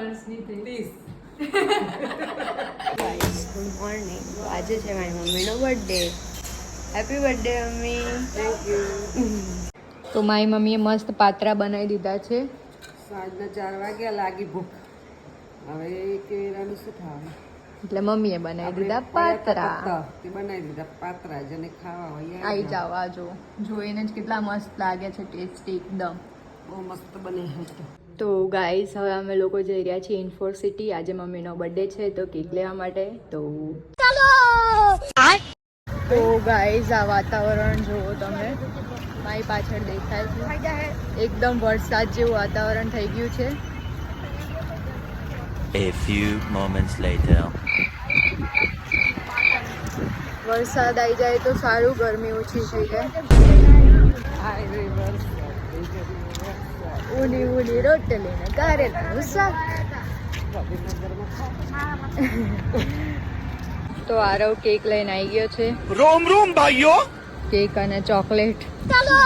વર્ષની થઈ? 30. Guys good morning. આજે છે મારી મમ્મીનો birthday. Happy birthday mummy. Thank you. તો મારી મમ્મીએ મસ્ત પાત્રા બનાવી દીધા છે. સાંજના 4 વાગ્યા, લાગી ભૂખ. હવે કેળાનું શું ખાવાનું? એટલે મમ્મીએ બનાવી દીધા પાત્રા. તે બનાવી દીધા પાત્રા. જેને ખાવા હોય આવી જાવ, આ જો જોઈને જ કેટલા મસ્ત લાગે છે, ટેસ્ટી એકદમ. બહુ મસ્ત બને છે. તો ગાઈસ હવે અમે લોકો જઈ રહ્યા છીએ ઇન્ફોર સિટી. આજે મમ્મીનો બર્થડે છે તો કેક લેવા માટે. તો ચાલો. તો ગાઈસ આ વાતાવરણ જુઓ તમે, મારી પાછળ દેખાય છે, એકદમ વરસાદ જેવું વાતાવરણ થઈ ગયું છે. A few moments later. વરસાદ આવી જાય તો સારું, ગરમી ઓછી થઈ જાય. ઊની ઊની રોટલી ને કારેલાનું શાક. તો આરવ કેક લઈને આવી ગયો છે. रोम रोम भाइयों. કેક અને ચોકલેટ. ચાલો.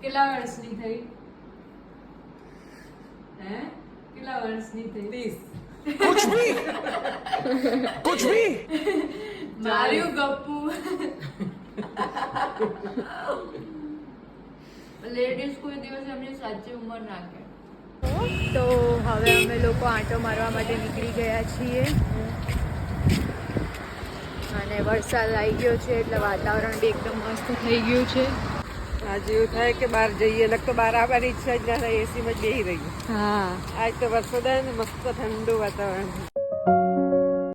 કેટલા વર્ષની થઈ? હે? કેટલા વર્ષની થઈ? 30. कुछ भी. માર્યું ગપ્પુ. લેડીઝ કોઈ દિવસ એમની સાચી ઉંમર નાખે. તો હવે અમે લોકો આંટો મારવા માટે નીકળી ગયા છીએ અને વરસાદ આવી ગયો છે એટલે વાતાવરણ બી એકદમ મસ્ત થઈ ગયું છે. આજે એવું થાય કે બહાર જઈએ, લગતો બહાર આવવાની ઈચ્છા જ ના થાય, એસીમાં જ બેસી રહી. હા, આજ તો વરસાદ આવે ને મસ્ત ઠંડુ વાતાવરણ.